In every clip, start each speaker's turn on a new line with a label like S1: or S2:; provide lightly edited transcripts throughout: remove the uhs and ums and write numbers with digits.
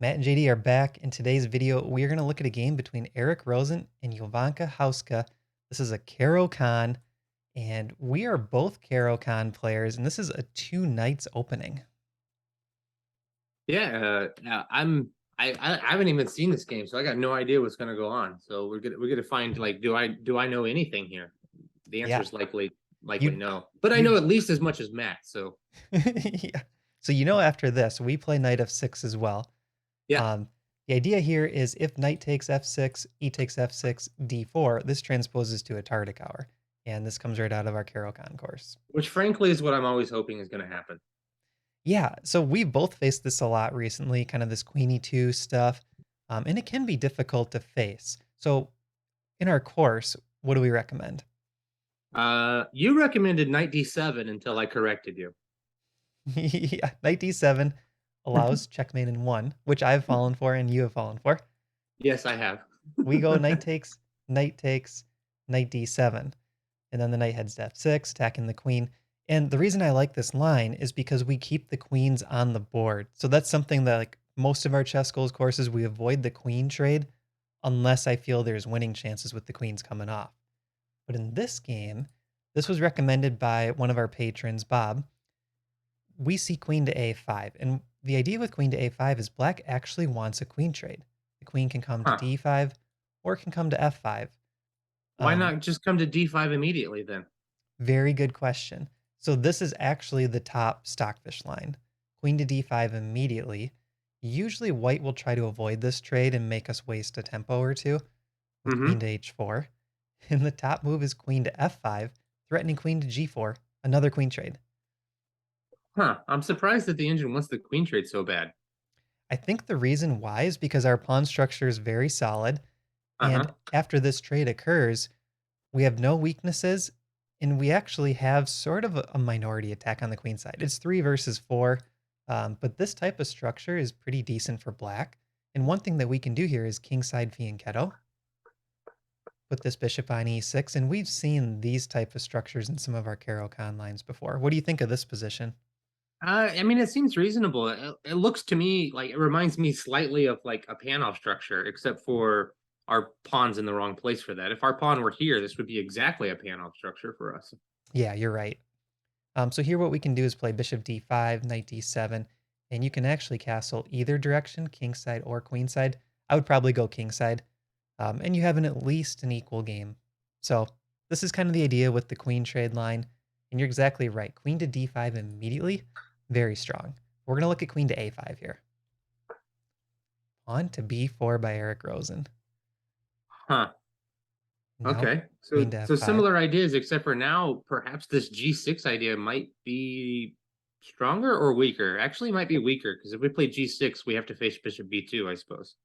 S1: Matt and JD are back. In today's video, we are going to look at a game between Eric Rosen and Jovanka Houska. This is a Caro-Kann, and we are both Caro-Kann players, and this is a two knights opening.
S2: Yeah, I haven't even seen this game, so I got no idea what's gonna go on. So we're gonna find like do I know anything here? The answer
S1: Yeah,
S2: is likely
S1: you
S2: no, but I
S1: you
S2: know at least as much as Matt. So
S1: yeah. So after this, we play knight f6 as well.
S2: yeah,
S1: Um, the idea here is if knight takes f6, e takes f6, d4, this transposes to a Tardic-Hour, and this comes right out of our Caro-Kann course.
S2: which frankly is what I'm always hoping is gonna happen.
S1: Yeah, so we've both faced this a lot recently, kind of this queen e2 stuff, and it can be difficult to face. So in our course, what do we recommend?
S2: You recommended knight d7 until I corrected you.
S1: Yeah, knight d7 allows checkmate in one, which I've fallen for and you have fallen for.
S2: Yes, I have.
S1: We go knight takes, knight d7, and then the knight heads to f6, attacking the queen. And the reason I like this line is because we keep the queens on the board. So that's something that like most of our chess goals courses, we avoid the queen trade unless I feel there's winning chances with the queens coming off. But in this game, this was recommended by one of our patrons, Bob. We see queen to a5. And the idea with queen to a5 is black actually wants a queen trade. The queen can come to
S2: Huh?
S1: d5 or it can come to f5.
S2: Why
S1: Um,
S2: not just come to d5 immediately then?
S1: Very good question. So this is actually the top stockfish line. Queen to d5 immediately. Usually white will try to avoid this trade and make us waste a tempo or two with queen
S2: Mm-hmm.
S1: to h4. And the top move is queen to f5, threatening queen to g4, another queen trade.
S2: Huh? I'm surprised that the engine wants the queen trade so bad.
S1: I think the reason why is because our pawn structure is very solid. And
S2: Uh-huh.
S1: after this trade occurs, we have no weaknesses, and we actually have sort of a minority attack on the queen side. It's 3 versus 4, but this type of structure is pretty decent for black. And one thing that we can do here is kingside fianchetto, put this bishop on e6, and we've seen these type of structures in some of our Caro-Kann lines before. What do you think of this position?
S2: I mean, it seems reasonable. It looks to me like it reminds me slightly of like a Panov structure, except for our pawn's in the wrong place for that. If our pawn were here, this would be exactly a Panov structure for us.
S1: Yeah, you're right. So here what we can do is play bishop d5, knight d7, and you can actually castle either direction, kingside or queenside. I would probably go kingside, and you have at least an equal game. So this is kind of the idea with the queen trade line, and you're exactly right. Queen to d5 immediately, very strong. We're going to look at queen to a5 here. Pawn to b4 by Eric Rosen.
S2: Huh.
S1: Now
S2: Okay.
S1: queen
S2: So
S1: to
S2: so
S1: f5.
S2: similar ideas, except for now, perhaps this G6 idea might be stronger or weaker. Actually, might be weaker because if we play G6, we have to face Bishop B2, I suppose.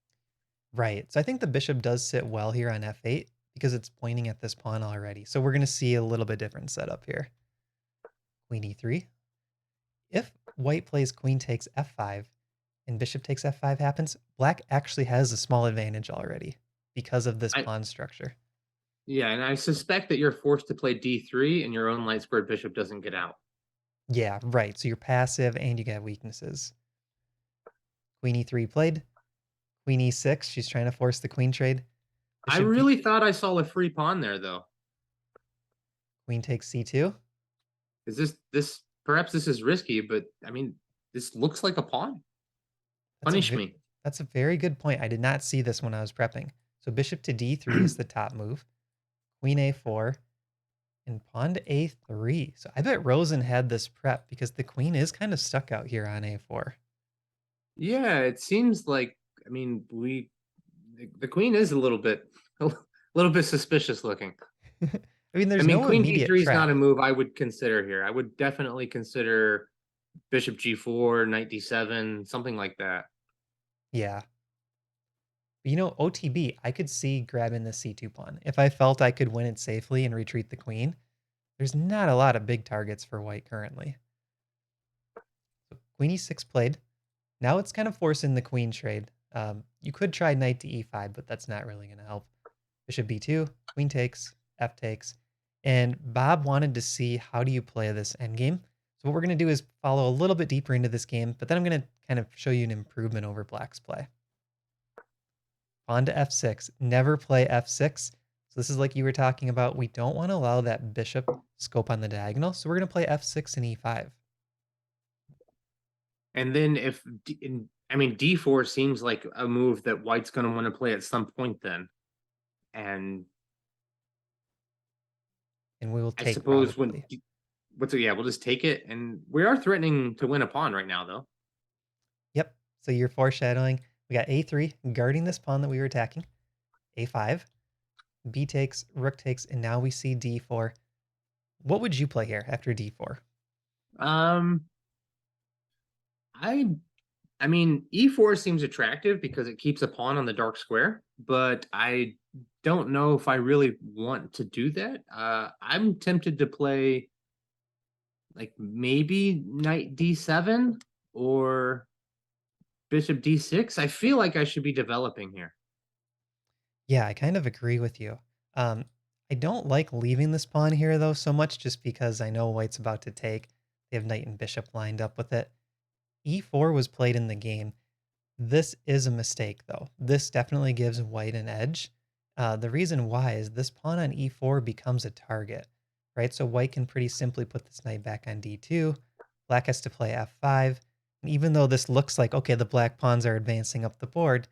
S1: Right. So I think the bishop does sit well here on f8 because it's pointing at this pawn already. So we're going to see a little bit different setup here. Queen e3. If white plays queen takes f5 and bishop takes f5 happens, black actually has a small advantage already because of this
S2: I
S1: pawn structure.
S2: Yeah, and I suspect that you're forced to play D3 and your own light squared bishop doesn't get out.
S1: Yeah, right. So you're passive and you get weaknesses. Queen e3 played. Queen e6. She's trying to force the queen trade.
S2: I
S1: Bishop b.
S2: really thought I saw a free pawn there, though.
S1: Queen takes c2.
S2: Is this perhaps this is risky, but I mean, this looks like a pawn.
S1: That's a
S2: Punish me.
S1: that's a very good point. I did not see this when I was prepping. So bishop to d3 is the top move. Queen a4 and pawn to a3. So I bet Rosen had this prep because the queen is kind of stuck out here on a4.
S2: Yeah, it seems like I mean we the queen is a little bit suspicious looking.
S1: I mean,
S2: I
S1: there's
S2: mean,
S1: no
S2: queen
S1: immediate
S2: d3 is not
S1: trap.
S2: a move I would consider here. I would definitely consider bishop g4, knight d7, something like that.
S1: Yeah. But OTB, I could see grabbing the c2 pawn. If I felt I could win it safely and retreat the queen, there's not a lot of big targets for white currently. So queen e6 played. Now it's kind of forcing the queen trade. You could try knight to e5, but that's not really going to help. Bishop b2, queen takes, f takes. And Bob wanted to see how do you play this endgame. So what we're going to do is follow a little bit deeper into this game, but then I'm going to kind of show you an improvement over black's play. Pawn to f6. Never play f6. So this is like you were talking about. We don't want to allow that bishop scope on the diagonal. So we're going to play f6 and e5.
S2: And then I mean, d4 seems like a move that white's going to want to play at some point then. And
S1: And we will
S2: I
S1: take
S2: suppose
S1: probably.
S2: yeah, we'll just take it. And we are threatening to win a pawn right now, though.
S1: Yep. So you're foreshadowing. We got a3 guarding this pawn that we were attacking. a5. B takes, rook takes, and now we see d4. What would you play here after d4?
S2: Um, I I mean, e4 seems attractive because it keeps a pawn on the dark square, but I don't know if I really want to do that. I'm tempted to play like maybe knight d7 or bishop d6. I feel like I should be developing here.
S1: Yeah, I kind of agree with you. Um, I don't like leaving this pawn here though so much just because I know white's about to take. They have knight and bishop lined up with it. e4 was played in the game. This is a mistake though. This definitely gives white an edge. The reason why is this pawn on e4 becomes a target, right? So white can pretty simply put this knight back on d2. Black has to play f5. And even though this looks like, okay, the black pawns are advancing up the board,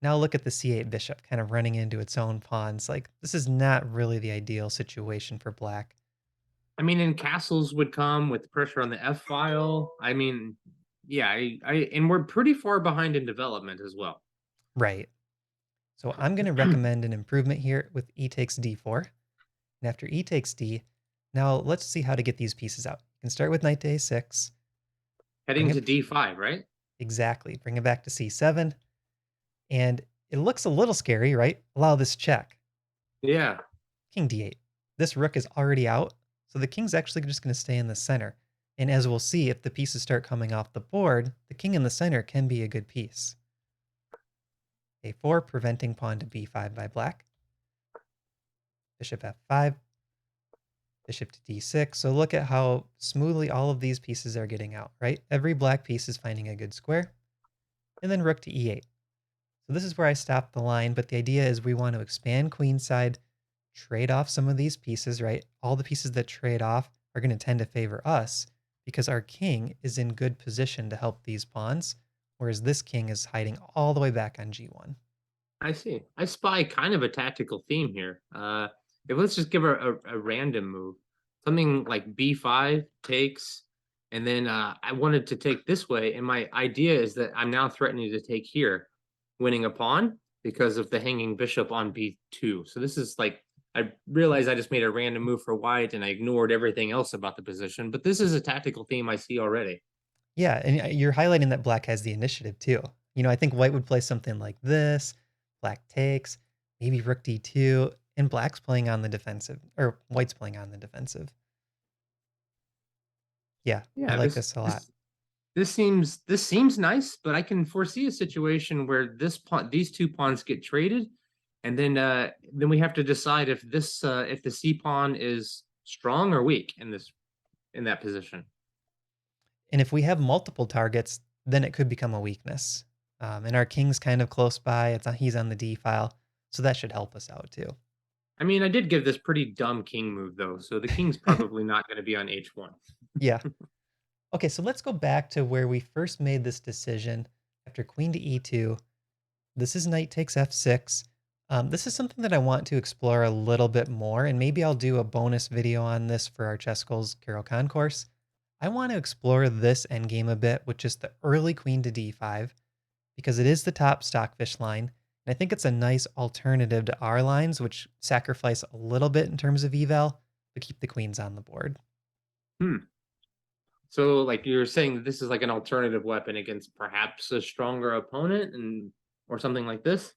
S1: now look at the c8 bishop kind of running into its own pawns. Like, this is not really the ideal situation for black.
S2: I mean, and castles would come with pressure on the f file. I mean, yeah, and we're pretty far behind in development as well.
S1: Right. So I'm going to recommend an improvement here with e takes d4. And after e takes d, now let's see how to get these pieces out. You can start with knight to a6. Bring
S2: Heading to
S1: it
S2: d5, right?
S1: exactly. Bring it back to c7. And it looks a little scary, right? Allow this check.
S2: Yeah.
S1: King d8. This rook is already out, so the king's actually just going to stay in the center. And as we'll see, if the pieces start coming off the board, the king in the center can be a good piece. a4, preventing pawn to b5 by black. Bishop f5. Bishop to d6. So look at how smoothly all of these pieces are getting out, right? Every black piece is finding a good square. And then rook to e8. So this is where I stopped the line, but the idea is we want to expand queenside, trade off some of these pieces, right? All the pieces that trade off are going to tend to favor us because our king is in good position to help these pawns, whereas this king is hiding all the way back on g1.
S2: I see. I spy kind of a tactical theme here. If let's just give her a random move, something like b5 takes, and then I wanted to take this way, and my idea is that I'm now threatening to take here, winning a pawn because of the hanging bishop on b2. So this is like I realized I just made a random move for white, and I ignored everything else about the position. But this is a tactical theme I see already.
S1: Yeah, and you're highlighting that black has the initiative too. You know, I think white would play something like this, black takes, maybe rook d2, and black's playing on the defensive, or white's playing on the defensive. Yeah, I
S2: Yeah,
S1: like this a lot.
S2: this seems nice, but I can foresee a situation where these two pawns get traded, and then we have to decide if the c pawn is strong or weak in that position.
S1: And if we have multiple targets, then it could become a weakness. And our king's kind of close by. He's on the d file, so that should help us out too.
S2: I mean, I did give this pretty dumb king move though, so the king's probably not going to be on h1.
S1: Yeah. Okay, so let's go back to where we first made this decision after queen to e2. This is knight takes f6. This is something that I want to explore a little bit more, and maybe I'll do a bonus video on this for our ChessGoals Caro-Kann course. I want to explore this endgame a bit with just the early queen to d5, because it is the top stockfish line, and I think it's a nice alternative to our lines, which sacrifice a little bit in terms of eval, but keep the queens on the board.
S2: Hmm. So, like you're saying, that this is like an alternative weapon against perhaps a stronger opponent, and or something like this.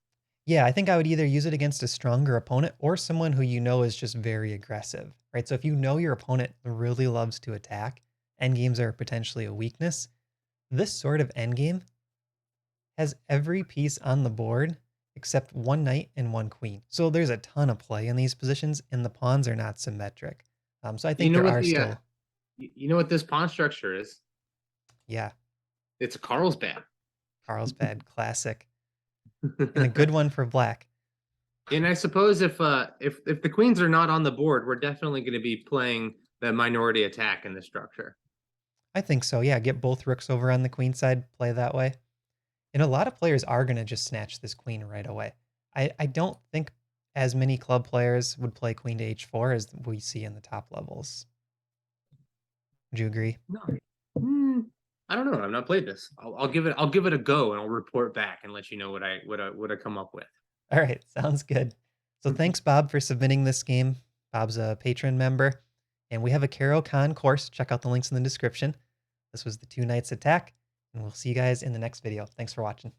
S1: Yeah, I think I would either use it against a stronger opponent or someone who you know is just very aggressive, right? So if you know your opponent really loves to attack, endgames are potentially a weakness. This sort of endgame has every piece on the board except one knight and one queen. So there's a ton of play in these positions, and the pawns are not symmetric. So I
S2: You
S1: think
S2: know
S1: there
S2: what
S1: are
S2: the
S1: still,
S2: you know what this pawn structure is?
S1: yeah.
S2: It's a Carlsbad.
S1: Carlsbad, classic. And a good one for black.
S2: And I suppose if the queens are not on the board, we're definitely going to be playing the minority attack in the structure.
S1: I think so, yeah. Get both rooks over on the queen side, play that way. And a lot of players are going to just snatch this queen right away. I don't think as many club players would play queen to h4 as we see in the top levels. Would you agree?
S2: No. I don't know. I've not played this. I'll give it a go, and I'll report back and let you know what I come up with.
S1: All right, sounds good. So thanks, Bob, for submitting this game. Bob's a patron member, and we have a Caro-Kann course. Check out the links in the description. This was the Two Knights attack, and we'll see you guys in the next video. Thanks for watching.